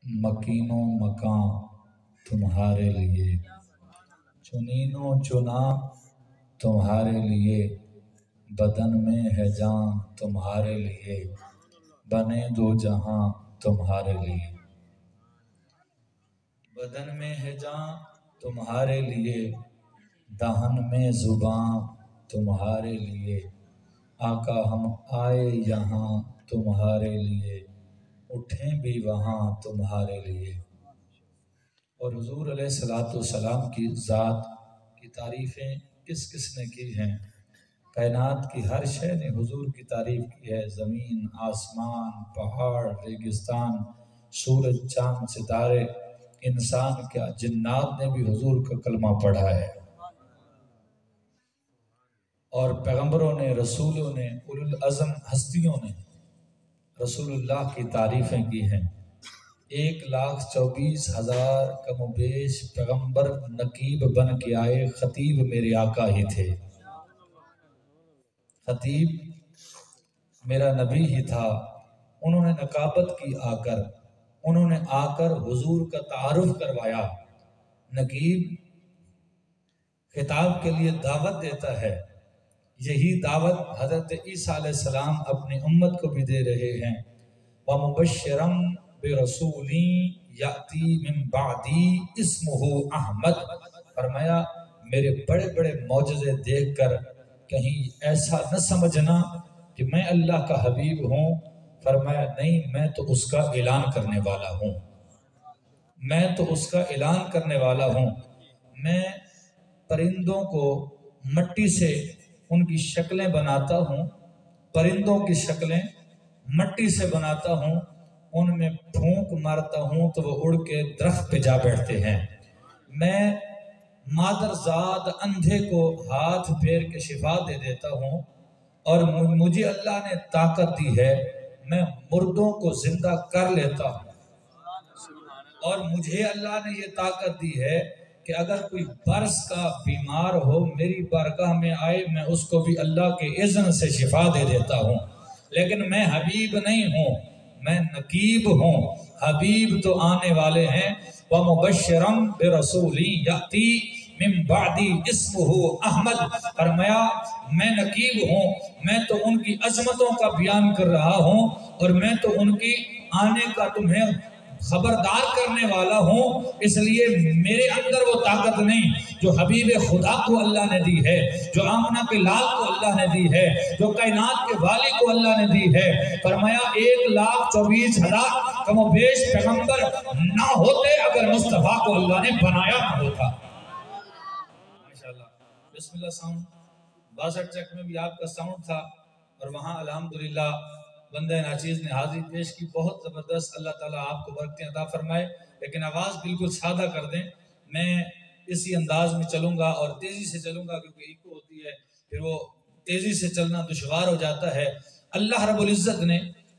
مکین و مکان تمہارے لیے، چنین و چنا تمہارے لیے، بدن میں ہے جان تمہارے لیے، بنے دو جہاں تمہارے لیے۔ بدن میں ہے جان تمہارے لیے، دہن میں زباں تمہارے لیے، آقا ہم آئے یہاں تمہارے لیے، اٹھیں بھی وہاں تمہارے لیے۔ اور حضور علیہ السلام کی ذات کی تعریفیں کس کس نے کی ہیں؟ کائنات کی ہر شے نے حضور کی تعریف کی ہے، زمین، آسمان، پہاڑ، ریگستان، سورج، چاند، ستارے، انسان کیا جنات نے بھی حضور کا کلمہ پڑھا ہے، اور پیغمبروں نے، رسولوں نے، اولو العزم ہستیوں نے رسول اللہ کی تعریفیں کی ہیں۔ 1,24,000 کم و بیش پیغمبر نقیب بن کے آئے، خطیب میرے آقا ہی تھے، خطیب میرا نبی ہی تھا۔ انہوں نے نقابت کی انہوں نے آ کر حضور کا تعارف کروایا۔ نقیب خطاب کے لیے دعوت دیتا ہے، یہی دعوت حضرت عیسیٰ علیہ السلام اپنی امت کو بھی دے رہے ہیں۔ وَمُبَشِّرًا بِرَسُولٍ يَأْتِي مِن بَعْدِي اسْمُهُ احمد، فرمایا میرے بڑے بڑے معجزے دیکھ کر کہیں ایسا نہ سمجھنا کہ میں اللہ کا حبیب ہوں۔ فرمایا نہیں، میں تو اس کا اعلان کرنے والا ہوں، میں تو اس کا اعلان کرنے والا ہوں۔ میں پرندوں کو مٹی سے ان کی شکلیں بناتا ہوں، پرندوں کی شکلیں مٹی سے بناتا ہوں، ان میں پھونک مارتا ہوں تو وہ اڑ کے درخت پہ جا بیٹھتے ہیں۔ میں مادرزاد اندھے کو ہاتھ پیر کے شفا دے دیتا ہوں، اور مجھے اللہ نے طاقت دی ہے، میں مردوں کو زندہ کر لیتا ہوں، اور مجھے اللہ نے یہ طاقت دی ہے کہ اگر کوئی برس کا بیمار ہو میری بارگاہ میں آئے، میں اس کو بھی اللہ کے اذن سے شفا دے دیتا ہوں۔ لیکن میں حبیب نہیں ہوں، میں نقیب ہوں، حبیب تو آنے والے ہیں۔ وَمُبَشِّرًا بِرَسُولٍ يَأْتِي مِن بَعْدِي اسْمُهُ احمد، فرمایا میں نقیب ہوں، میں تو ان کی عظمتوں کا بیان کر رہا ہوں، اور میں تو ان کی آنے کا تمہیں خبردار کرنے والا ہوں۔ اس لیے میرے اندر وہ طاقت نہیں جو حبیب خدا کو اللہ نے دی ہے، جو آمنہ کے لال کو اللہ نے دی ہے، جو کائنات کے والی کو اللہ نے دی ہے۔ فرمایا 1,24,000 کم و بیش پیغمبر نہ ہوتے اگر مصطفیٰ کو اللہ نے بنایا نہ ہوتا۔ ماشاءاللہ، بسم اللہ ساؤنڈ 62 چک میں بھی آپ کا ساؤنڈ تھا، اور وہاں الحمدللہ بندہ ناچیز نے حاضری پیش کی، بہت زبردست۔ اللہ تعالیٰ آپ کو برکتیں عطا فرمائے، لیکن آواز بالکل سادہ کر دیں۔ میں اسی انداز میں چلوں گا اور تیزی سے چلوں گا، کیونکہ ایکو ہوتی ہے، پھر وہ تیزی سے چلنا دشوار ہو جاتا ہے۔ اللہ رب العزت نے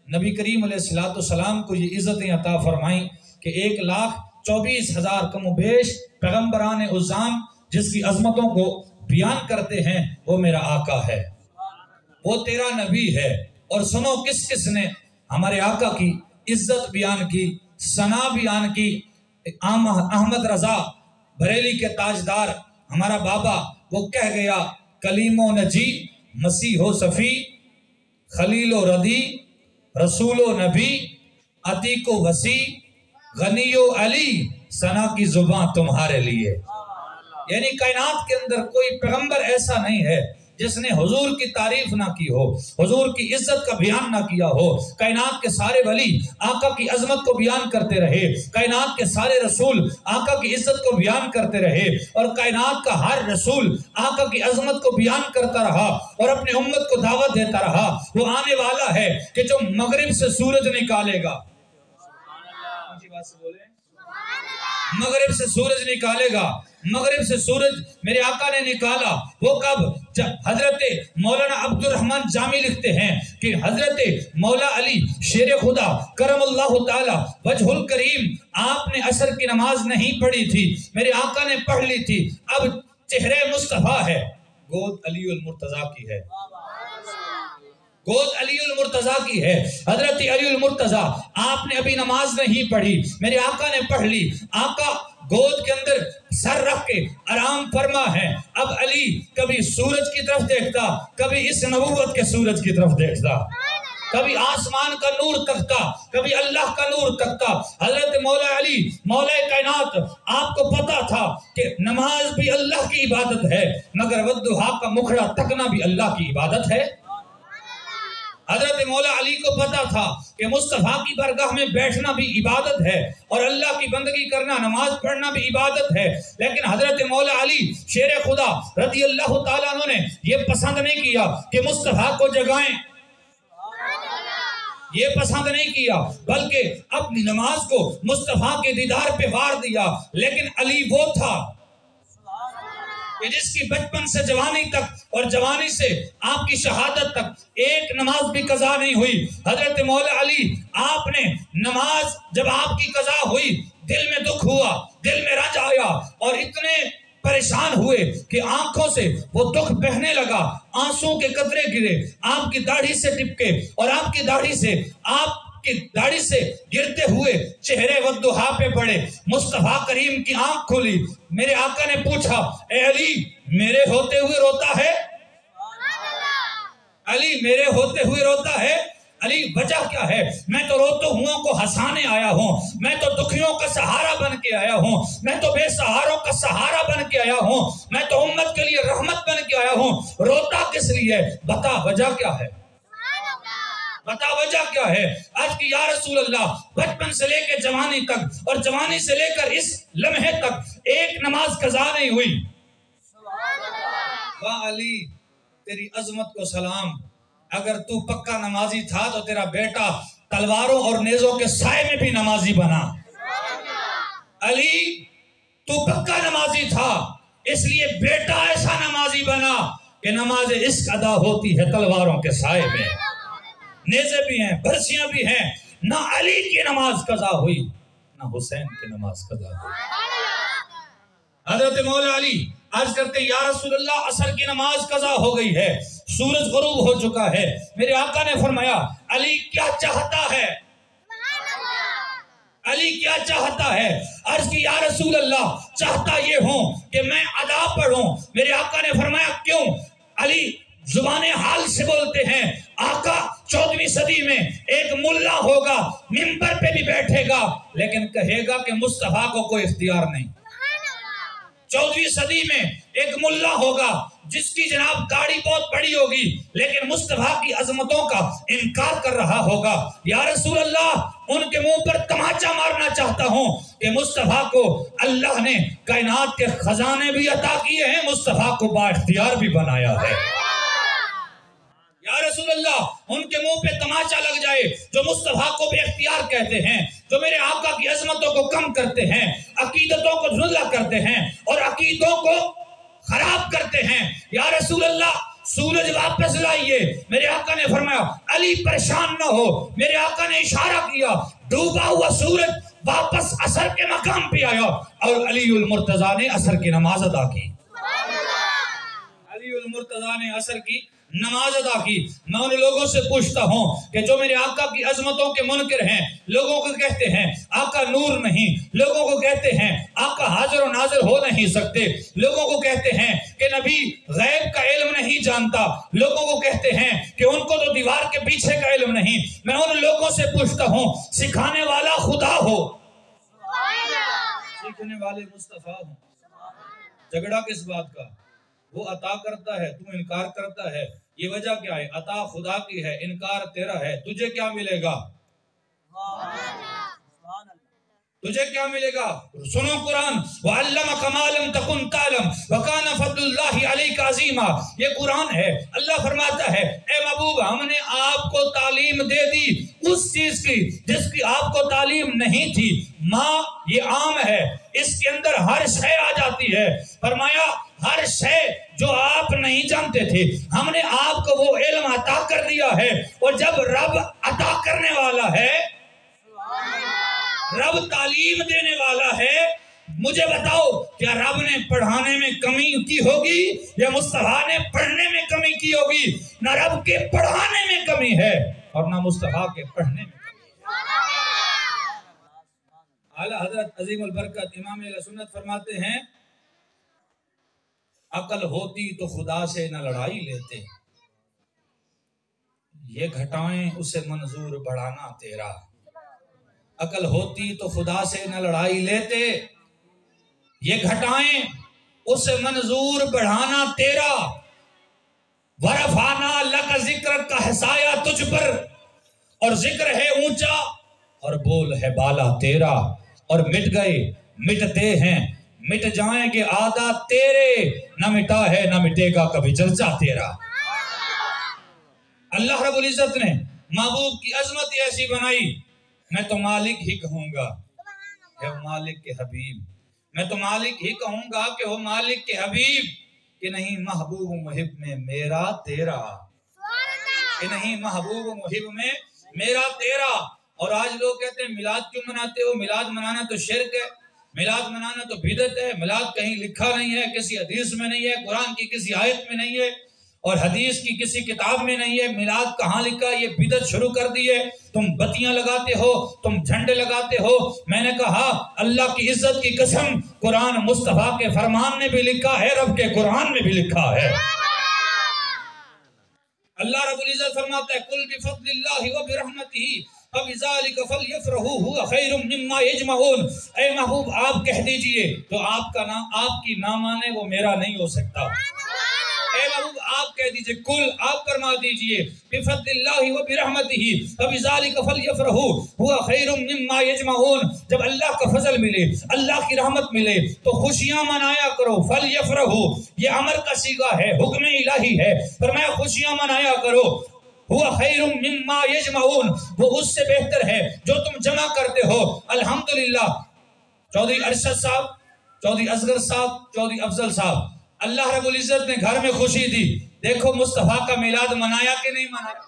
نبی کریم علیہ السلام کو یہ عزتیں عطا فرمائیں کہ 1,24,000 کم و بیش پیغمبران عظام جس کی عظمتوں کو بیان کرتے ہیں، وہ میرا آقا ہے، وہ تیرا نبی ہے۔ اور سنو کس کس نے ہمارے آقا کی عزت بیان کی، ثنا بیان کی۔ احمد رضا بریلی کے تاجدار ہمارا بابا، وہ کہہ گیا کلیم و نجی، مسیح و صفی، خلیل و ردی، رسول و نبی، عتیق و وسیع، غنی و علی، ثنا کی زبان تمہارے لیے۔ یعنی کائنات کے اندر کوئی پیغمبر ایسا نہیں ہے جس نے حضور کی تعریف نہ کی ہو، حضور کی عزت کا بیان نہ کیا ہو۔ کائنات کے سارے ولی آقا کی عظمت کو بیان کرتے رہے، کائنات کے سارے رسول آقا کی عزت کو بیان کرتے رہے، اور کائنات کا ہر رسول آقا کی عظمت کو بیان کرتا رہا اور اپنی امت کو دعوت دیتا رہا۔ وہ آنے والا ہے کہ جو مغرب سے سورج نکالے گا، مغرب سے سورج نکالے گا، مغرب سے سورج میرے آقا نے نکالا۔ وہ کب؟ جب حضرت مولانا عبدالرحمن جامی لکھتے ہیں کہ حضرت مولا علی شیر خدا کرم اللہ تعالی وجہ الکریم، آپ نے عصر کی نماز نہیں پڑھی تھی، میرے آقا نے پڑھ لی تھی، اب چہرے مصطفیٰ ہے، گود علی المرتضیٰ کی ہے۔ گود علی المرتضیٰ کی ہے. حضرت علی المرتضیٰ آپ نے ابھی نماز نہیں پڑھی، میرے آقا نے پڑھ لی. آقا گود کے اندر سر رکھ کے آرام فرما ہے. اب علی کبھی سورج کی طرف دیکھتا، کبھی اس نبوت کے سورج کی طرف دیکھتا، کبھی آسمان کا نور تکتا، کبھی اللہ کا نور تکتا. حضرت مولا علی مولا کائنات آپ کو پتا تھا کہ نماز بھی اللہ کی عبادت ہے، مگر والضحیٰ کا مکھڑا تکنا بھی اللہ کی عبادت ہے. حضرت مولا علی کو پتا تھا کہ مصطفیٰ کی برگاہ میں بیٹھنا بھی عبادت ہے اور اللہ کی بندگی کرنا، نماز پڑھنا بھی عبادت ہے. لیکن حضرت مولا علی شیر خدا رضی اللہ تعالیٰ عنہ نے یہ پسند نہیں کیا کہ مصطفیٰ کو جگائیں، یہ پسند نہیں کیا، بلکہ اپنی نماز کو مصطفیٰ کے دیدار پہ وار دیا. لیکن علی وہ تھا کہ جس کی بچپن سے جوانی تک اور جوانی سے آپ کی شہادت تک ایک نماز بھی قضا نہیں ہوئی. حضرت مولا علی آپ نے نماز جب آپ کی قضا ہوئی، دل میں دکھ ہوا، دل میں رنج آیا اور اتنے پریشان ہوئے کہ آنکھوں سے وہ دکھ بہنے لگا، آنسوں کے قطرے گرے آپ کی داڑھی سے ٹپکے اور آپ کی داڑھی سے گرتے ہوئے چہرے والضحیٰ پہ پڑے. مصطفیٰ کریم کی آنکھ کھلی. میرے آقا نے پوچھا، اے علی میرے ہوتے ہوئے روتا ہے؟ علی میرے ہوتے ہوئے روتا ہے؟ علی وجہ کیا ہے؟ میں تو روتے ہوں کو ہنسانے آیا ہوں، میں تو دکھیوں کا سہارا بن کے آیا ہوں، میں تو بے سہاروں کا سہارا بن کے آیا ہوں، میں تو امت کے لیے رحمت بن کے آیا ہوں. روتا کس لیے؟ بتا وجہ کیا ہے؟ بتا وجہ کیا ہے؟ آج کی یا رسول اللہ بچپن سے لے کے جوانی تک اور جوانی سے لے کر اس لمحے تک ایک نماز قضا نہیں ہوئی. واہ علی تیری عظمت کو سلام. اگر تو پکا نمازی تھا تو تیرا بیٹا تلواروں اور نیزوں کے سائے میں بھی نمازی بنا. علی تو پکا نمازی تھا، اس لیے بیٹا ایسا نمازی بنا کہ نماز عشق ادا ہوتی ہے تلواروں کے سائے میں. نیزے بھی ہیں، برسیاں بھی ہیں. نہ علی کی نماز قضا ہوئی نہ حسین کی نماز قضا ہوئی. حضرت مولا علی عرض کرتے یا رسول اللہ عصر کی نماز قضا ہو گئی ہے، سورج غروب ہو چکا ہے. میرے آقا نے فرمایا علی کیا چاہتا ہے؟ علی کیا چاہتا ہے؟ عرض کی یا رسول اللہ چاہتا یہ ہوں کہ میں ادا پڑھوں. میرے آقا نے فرمایا کیوں؟ علی زبان حال سے بولتے ہیں آقا 14ویں صدی میں ایک ملا ہوگا، منبر پہ بھی بیٹھے گا لیکن کہے گا کہ مصطفیٰ کو کوئی اختیار نہیں. 14ویں صدی میں ایک ملا ہوگا جس کی جناب داڑھی بہت بڑی ہوگی لیکن مصطفیٰ کی عظمتوں کا انکار کر رہا ہوگا. یا رسول اللہ ان کے منہ پر تماچا مارنا چاہتا ہوں کہ مصطفیٰ کو اللہ نے کائنات کے خزانے بھی عطا کیے ہیں، مصطفیٰ کو با اختیار بھی بنایا ہے. یا رسول اللہ ان کے منہ پہ تماچا لگ جائے جو مصطفیٰ کو بے اختیار کہتے ہیں، جو میرے آقا کی عظمتوں کو کم کرتے ہیں، عقیدتوں کو دھندلا کرتے ہیں اور عقیدوں کو خراب کرتے ہیں. یا رسول اللہ سورج واپس لائیے. میرے آقا نے فرمایا علی پریشان نہ ہو. میرے آقا نے اشارہ کیا، ڈوبا ہوا سورج واپس عصر کے مقام پہ آیا اور علی المرتضیٰ نے عصر کی نماز ادا کی. علی المرتضیٰ نے عصر کی نماز ادا کی. میں ان لوگوں سے پوچھتا ہوں کہ جو میرے آقا کی عظمتوں کے منکر ہیں، لوگوں کو کہتے ہیں آقا نور نہیں، لوگوں کو کہتے ہیں آقا حاضر و ناظر ہو نہیں سکتے، لوگوں کو کہتے ہیں کہ نبی غیب کا علم نہیں جانتا، لوگوں کو کہتے ہیں کہ ان کو تو دیوار کے پیچھے کا علم نہیں. میں ان لوگوں سے پوچھتا ہوں سکھانے والا خدا ہو، سیکھنے والے مصطفیٰ ہوں. جھگڑا کس بات کا؟ وہ عطا کرتا ہے تو انکار کرتا ہے. یہ وجہ کیا ہے؟ عطا خدا کی ہے، انکار تیرا ہے. تجھے کیا ملے گا؟ تجھے کیا ملے گا؟ سنو قرآن وَعَلَّمَكَ مَا لَمْ تَكُنْ تَعْلَمْ وَكَانَ فَضْلُ اللَّهِ عَلَيْكَ عَظِيمًا. یہ قرآن ہے. اللہ فرماتا ہے اے محبوب ہم نے آپ کو تعلیم دے دی اس چیز کی جس کی آپ کو تعلیم نہیں تھی. ماں یہ عام ہے، اس کے اندر ہر شے آ جاتی ہے. فرمایا ہر شے جو آپ نہیں جانتے تھے ہم نے آپ کو وہ علم عطا کر دیا ہے. اور جب رب عطا کرنے والا ہے، رب تعلیم دینے والا ہے مجھے بتاؤ کیا رب نے پڑھانے میں کمی کی ہوگی یا مصطفیٰ نے پڑھنے میں کمی کی ہوگی؟ نہ رب کے پڑھانے میں کمی ہے اور نہ مصطفیٰ کے پڑھنے میں کمی ہے۔ اعلیٰ حضرت عظیم البرکت امام اہل سنت فرماتے ہیں عقل ہوتی تو خدا سے نہ لڑائی لیتے، یہ گھٹائیں اسے منظور بڑھانا تیرا۔ عقل ہوتی تو خدا سے نہ لڑائی لیتے، یہ گھٹائیں اسے منظور بڑھانا تیرا۔ ورفعنا لک ذکرک کا حسایا تجھ پر، اور ذکر ہے اونچا اور بول ہے بالا تیرا۔ اور مٹ گئے مٹتے ہیں مٹ جائیں گے آدھا تیرے، نہ مٹا ہے نہ مٹے گا کبھی چرچا تیرا۔ اللہ رب العزت نے محبوب کی عظمت ایسی بنائی، میں تو مالک ہی کہوں گا کہ وہ مالک کے حبیب، میں تو مالک ہی کہوں گا کہ وہ مالک کے حبیب، کہ نہیں محبوب محب میں میرا تیرا، کہ نہیں محبوب محب میں میرا تیرا۔ اور آج لوگ کہتے ہیں میلاد کیوں مناتے ہو؟ میلاد منانا تو شرک ہے، میلاد منانا تو بدعت ہے، میلاد کہیں لکھا نہیں ہے، کسی حدیث میں نہیں ہے، قرآن کی کسی آیت میں نہیں ہے اور حدیث کی کسی کتاب میں نہیں ہے۔ میلاد کہاں لکھا؟ یہ بدعت شروع کر دی ہے۔ تم بتیاں لگاتے ہو، تم جھنڈے لگاتے ہو۔ میں نے کہا اللہ کی عزت کی قسم، قرآن مصطفیٰ کے فرمان میں بھی لکھا ہے، رب کے قرآن میں بھی لکھا ہے۔ اللہ رب العزت فرماتا ہے قل بفضل اللہ وبرحمتہ فبذلک فلیفرحوا هو خیر مما یجمعون۔ اے محبوب آپ کہہ دیجئے تو آپ کا نام، آپ کی نامانے وہ میرا نہیں ہو سکتا۔ اے محبوب آپ کہہ دیجئے، کل آپ فرما دیجئے بفضل اللہ وبرحمتہ فبذلک فلیفرحوا هو خیر مما یجمعون۔ جب اللہ کا فضل ملے، اللہ کی رحمت ملے تو خوشیاں منایا کرو۔ فلیفرحوا یہ امر کا صیغہ ہے، حکم الہی ہے، فرمایا خوشیاں منایا کرو۔ ہوا خیر مما یجمعون وہ اس سے بہتر ہے جو تم جمع کرتے ہو۔ الحمدللہ چودھری ارشد صاحب، چودھری اصغر صاحب، چودھری افضل صاحب، اللہ رب العزت نے گھر میں خوشی دی۔ دیکھو مصطفیٰ کا میلاد منایا کہ نہیں منایا؟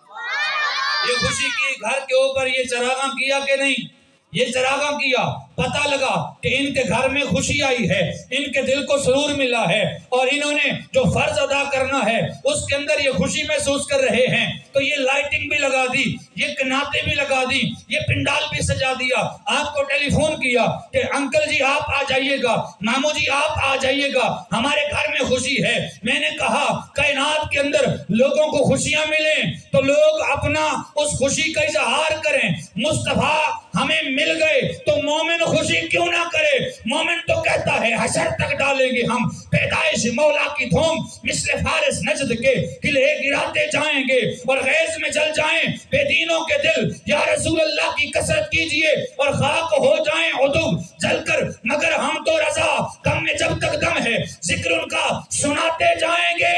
یہ خوشی کی گھر کے اوپر یہ چراغاں کیا کہ نہیں؟ یہ چراغاں کیا۔ پتہ لگا کہ ان کے گھر میں خوشی آئی ہے، ان کے دل کو سرور ملا ہے اور انہوں نے جو فرض ادا کرنا ہے اس کے اندر یہ خوشی محسوس کر رہے ہیں، تو یہ لائٹنگ بھی لگا دی، یہ کناتے بھی لگا دی، یہ پنڈال بھی سجا دیا۔ آپ کو ٹیلی فون کیا کہ انکل جی آپ آ جائیے گا، مامو جی آپ آ جائیے گا، ہمارے گھر میں خوشی ہے۔ میں نے کہا کائنات کے اندر لوگوں کو خوشیاں ملیں تو لوگ اپنا اس خوشی کا اظہار کریں۔ مصطفیٰ ہمیں مل گئے تو مومن خوشی کیوں نہ کرے؟ مومن تو کہتا ہے حشر تک ڈالیں گے ہم پیدائش مولا کی دھوم، مثل فارس نجد کے قلعے گراتے جائیں گے اور غیظ میں جل جائیں بے دینوں کے دل۔ یا رسول اللہ کی کثرت کیجئے اور خاک ہو جائیں عدو جل کر، مگر ہم تو رضا غم میں جب تک دم ہے ذکر ان کا سناتے جائیں گے۔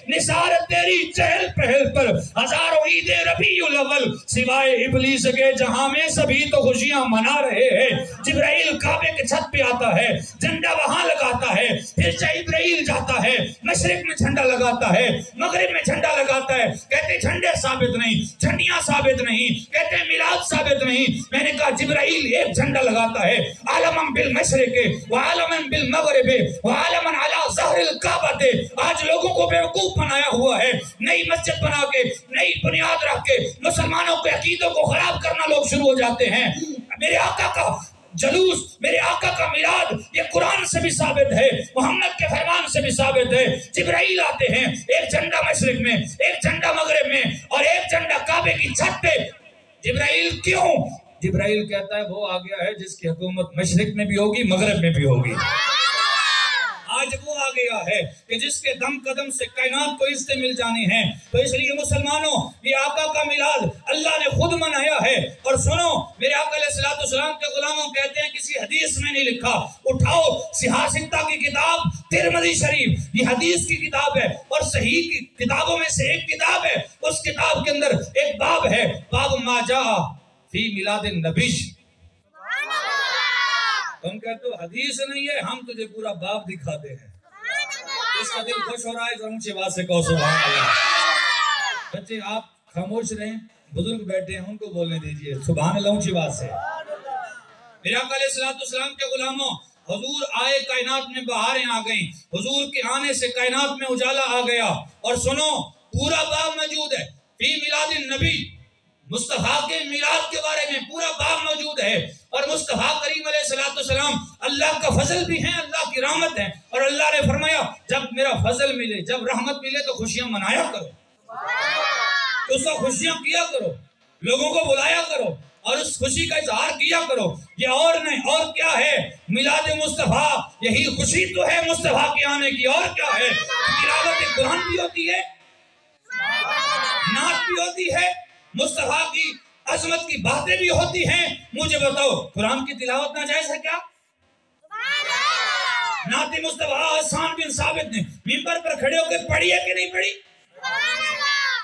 نثار تیری چہل پہل پر ہزاروں عید ربیع الاول، سوائے ابلیس کے جہاں میں سبھی تو خوشیاں منا رہے ہیں۔ جبرائیل کعبے کے چھت پہ آتا ہے، جھنڈا وہاں لگاتا ہے، پھر جبرائیل جاتا ہے مشرق میں جھنڈا لگاتا ہے، مغرب میں جھنڈا لگاتا ہے، کہتے جھنڈے ثابت نہیں، جھنڈیاں ثابت نہیں، کہتے میلاد ثابت نہیں۔ میں نے کہا جبرائیل ایک جھنڈا لگاتا ہے، عالماً بالمشرق وعالماً بالمغرب وعالماً علی ظہر الکعبۃ۔ آج لوگوں کو بیوقوف بنایا ہوا ہے، نئی مسجد بنا کے، نئی بنیاد رکھ کے مسلمانوں کے عقیدوں کو خراب کرنا لوگ شروع ہو جاتے ہیں۔ میرے آقا کا جلوس، میرے آقا کا میلاد یہ قرآن سے بھی ثابت ہے، محمد کے فرمان سے بھی ثابت ہے۔ جبرائیل آتے ہیں، ایک جھنڈا مشرق میں، ایک جھنڈا مغرب میں اور ایک جھنڈا کعبے کی چھت پہ۔ جبرائیل کیوں؟ جبرائیل کہتا ہے وہ آ گیا ہے جس کی حکومت مشرق میں بھی ہوگی مغرب میں بھی ہوگی۔ آج وہ آ گیا ہے کہ جس کے دم قدم سے کائنات کو عزتیں مل جانی ہیں۔ تو اس لیے مسلمانوں یہ آقا کا میلاد اللہ نے خود منایا ہے۔ اور سنو میرے آقا علیہ السلام کے غلاموں کہتے ہیں کسی حدیث میں نہیں لکھا، اٹھاؤ صحاح ستہ کی کتاب ترمذی شریف، یہ حدیث کی کتاب ہے اور صحیح کی کتابوں میں سے ایک کتاب ہے۔ اس کتاب کے اندر ایک باب ہے، باب ما جاء فی میلاد النبی۔ ہم کہتے ہو حدیث نہیں ہے، ہم تجھے پورا باب دکھاتے ہیں۔ اس کا دل خوش ہو رہا ہے جو اونچی آواز سے کہو سبحان اللہ۔ بچے آپ خاموش رہیں، بزرگ بیٹھے ہیں ان کو بولنے دیجئے سبحان اللہ اونچی آواز سے۔ میرے آقا علیہ السلام کے غلاموں حضور آئے کائنات میں بہاریں آ گئیں، حضور کے آنے سے کائنات میں اجالا آ گیا۔ اور سنو، پورا باب موجود ہے فی میلاد النبی، مصطفیٰ کے میلاد کے بارے میں پورا باب موجود ہے۔ اور مصطفیٰ کریم علیہ السلام اللہ کا فضل بھی ہیں، اللہ کی رحمت ہے۔ اور اللہ نے فرمایا جب میرا فضل ملے، جب رحمت ملے تو خوشیاں منایا کرو، تو اس وقت خوشیاں کیا کرو، لوگوں کو بلایا کرو اور اس خوشی کا اظہار کیا کرو۔ یہ اور نہیں، اور کیا ہے؟ میلاد مصطفیٰ، یہی خوشی تو ہے مصطفیٰ کے آنے کی، اور کیا ہے؟ تلاوت قرآن بھی ہوتی ہے، نعت بھی ہوتی ہے، مصطفیٰ کی عظمت کی باتیں بھی ہوتی ہیں۔ مجھے بتاؤ قرآن کی تلاوت ناجائز ہے کیا؟ نعت مصطفیٰ حسان بن ثابت نے منبر پر کھڑے ہو کے پڑھی ہے کہ نہیں پڑھی؟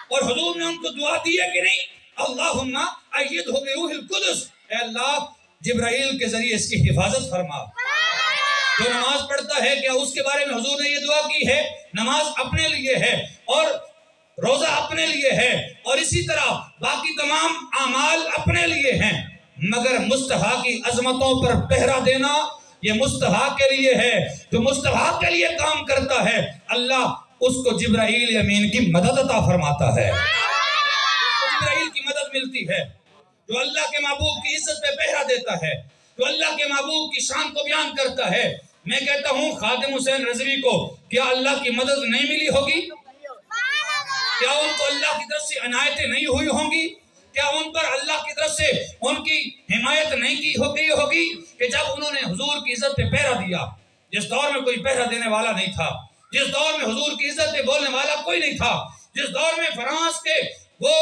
اور حضور نے ان کو دعا دی ہے کہ نہیں؟ اللہم ایدہ بروح القدس، اے اللہ جبرائیل کے ذریعے اس کی حفاظت فرما۔ جو نماز پڑھتا ہے کیا اس کے بارے میں حضور نے یہ دعا کی ہے؟ نماز اپنے لیے ہے اور روزہ اپنے لیے ہے اور اسی طرح باقی تمام اعمال اپنے لیے ہیں، مگر مصطفیٰ کی عظمتوں پر پہرا دینا یہ مصطفیٰ کے لیے ہے۔ جو مصطفیٰ کے لیے کام کرتا ہے اللہ اس کو جبرائیل امین کی مدد عطا فرماتا ہے، جبرائیل کی مدد ملتی ہے۔ جو اللہ کے محبوب کی عزت پہ پہرا دیتا ہے، جو اللہ کے محبوب کی شان کو بیان کرتا ہے، میں کہتا ہوں خادم حسین رضوی کو کیا اللہ کی مدد نہیں ملی ہوگی؟ کیا ان کو اللہ کی طرف سے عنایتیں نہیں ہوئی ہوں گی؟ کیا ان پر اللہ کی طرف سے ان کی حمایت نہیں کی ہوگی کہ جب انہوں نے حضور کی عزت پہ پہرا دیا، جس دور میں کوئی پہرا دینے والا نہیں تھا، جس دور میں حضور کی عزت پہ بولنے والا کوئی نہیں تھا، جس دور میں فرانس کے وہ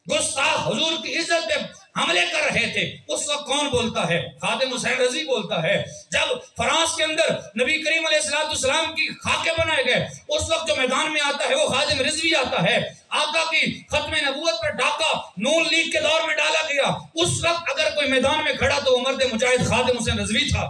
گستاخ حضور کی عزت پہ حملے کر رہے تھے، اس وقت کون بولتا ہے؟ خادم حسین رضوی بولتا ہے۔ جب فرانس کے اندر نبی کریم علیہ السلام کی خاکے بنائے گئے، اس وقت جو میدان میں آتا ہے وہ خادم رضوی آتا ہے۔ آقا کی ختم نبوت پر ڈاکہ نون لیگ کے دور میں ڈالا گیا، اس وقت اگر کوئی میدان میں کھڑا تو وہ مرد مجاہد خادم حسین رضوی تھا۔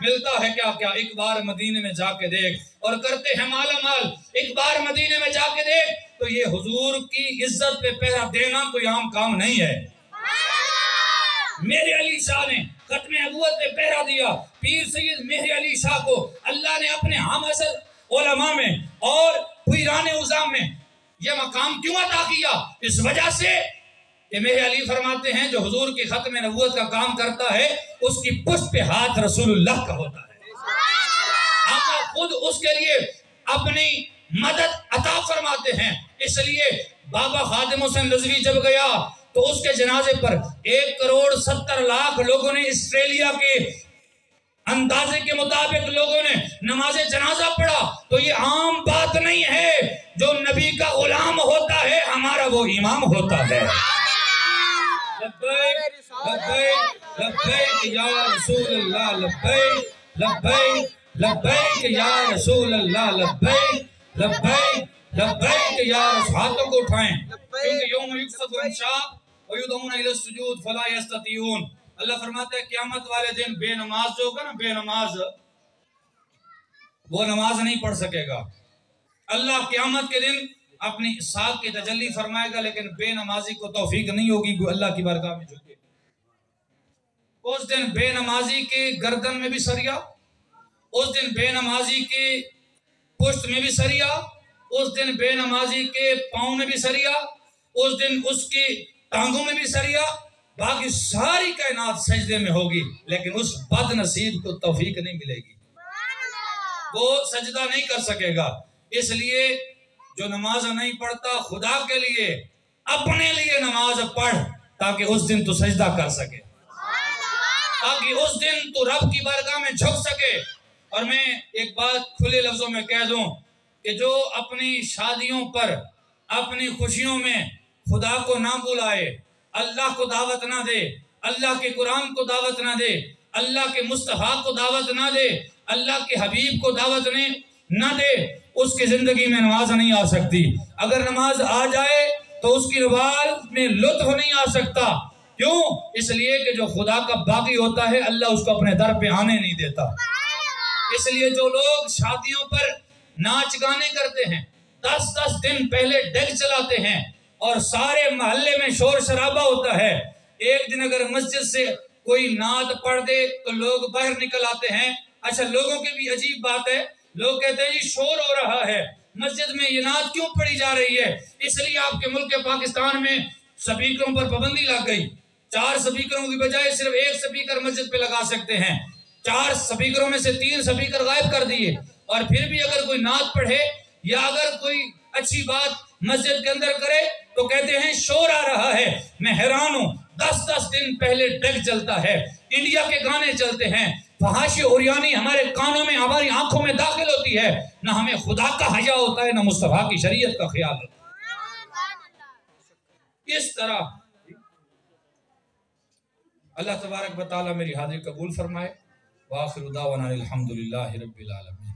ملتا ہے کیا کیا؟ ایک بار مدینے میں جا کے دیکھ، اور کرتے ہیں مالا مال، ایک بار مدینے میں جا کے دیکھ تو یہ حضور کی عزت پہ پہرا دینا کوئی عام کام نہیں ہے۔ میرے علی شاہ نے ختم نبوت پہ پہرا دیا، پیر سید مہر علی شاہ کو اللہ نے اپنے ہم اصل علماء میں اور پیران عظام میں یہ مقام کیوں عطا کیا؟ اس وجہ سے کہ مہر علی فرماتے ہیں جو حضور کی ختم نبوت کا کام کرتا ہے اس کی پشت پہ ہاتھ رسول اللہ کا ہوتا ہے۔ آقا خود اس کے لیے اپنی مدد عطا فرماتے ہیں۔ اس لیے بابا خادم حسین رضوی جب گیا تو اس کے جنازے پر 1,70,00,000 لوگوں نے، آسٹریلیا کے اندازے کے مطابق لوگوں نے نماز جنازہ پڑھا۔ تو یہ عام بات نہیں ہے، جو نبی کا غلام ہوتا ہے ہمارا وہ امام ہوتا ہے۔ لبیک لبیک لبیک یا رسول اللہ، لبیک لبیک لبیک یا رسول اللہ، لبیک لبیک لبیک یا رسول۔ ہاتھوں کو اٹھائیں، کیونکہ یوم یکسف انشاء ویدعون الی السجود فلا یستطیعون۔ اللہ فرماتا ہے قیامت والے دن بے نماز جو ہوگا نا، بے نماز، وہ نماز نہیں پڑھ سکے گا۔ اللہ قیامت کے دن اپنی ساتھ کی تجلی فرمائے گا، لیکن بے نمازی کو توفیق نہیں ہوگی کہ اللہ کی بارگاہ میں جھکے۔ اس دن بے نمازی کے گردن میں بھی سریا، اس دن بے نمازی کے پشت میں بھی سریا، اس دن بے نمازی کے پاؤں میں بھی سریا، اس دن اس کی ٹانگوں میں بھی سریا، باقی ساری کائنات سجدے میں ہوگی، لیکن اس بد نصیب کو توفیق نہیں ملے گی، وہ سجدہ نہیں کر سکے گا۔ اس لیے جو نماز نہیں پڑھتا، خدا کے لیے اپنے لیے نماز پڑھ تاکہ اس دن تو سجدہ کر سکے، تاکہ اس دن تو رب کی بارگاہ میں جھک سکے۔ اور میں ایک بات کھلے لفظوں میں کہہ دوں کہ جو اپنی شادیوں پر، اپنی خوشیوں میں خدا کو نہ بلائے، اللہ کو دعوت نہ دے، اللہ کے قرآن کو دعوت نہ دے، اللہ کے مصطفیٰ کو دعوت نہ دے، اللہ کے حبیب کو دعوت نہ دے، اس کی زندگی میں نماز نہیں آ سکتی۔ اگر نماز آ جائے تو اس کی نماز میں لطف نہیں آ سکتا۔ کیوں؟ اس لیے کہ جو خدا کا باغی ہوتا ہے اللہ اس کو اپنے در پہ آنے نہیں دیتا۔ اس لیے جو لوگ شادیوں پر ناچ گانے کرتے ہیں، 10 دن پہلے ڈیک چلاتے ہیں اور سارے محلے میں شور شرابہ ہوتا ہے، ایک دن اگر مسجد سے کوئی نعت پڑھ دے تو لوگ باہر نکل آتے ہیں. اچھا لوگوں کی بھی عجیب بات ہے, لوگ کہتے ہیں جی شور ہو رہا ہے, مسجد میں یہ نعت کیوں پڑھی جا رہی ہے؟ اس لیے آپ کے ملک پاکستان میں سپیکروں پر پابندی لگ گئی. 4 سپیکروں کی بجائے صرف 1 سپیکر مسجد پہ لگا سکتے ہیں. 4 سپیکروں میں سے 3 سپیکر غائب کر دیے. اور پھر بھی اگر کوئی نعت پڑھے یا اگر کوئی اچھی بات مسجد کے اندر کرے تو کہتے ہیں شور آ رہا ہے. میں حیران ہوں, 10 دن پہلے ڈیک چلتا ہے, انڈیا کے گانے چلتے ہیں, فحاشی اوریانی ہمارے کانوں میں ہماری آنکھوں میں داخل ہوتی ہے, نہ ہمیں خدا کا حیا ہوتا ہے نہ مصطفیٰ کی شریعت کا خیال ہوتا ہے. اس طرح اللہ تبارک و تعالی میری حاضری قبول فرمائے. وآخر دعوانا الحمدللہ رب العالمین.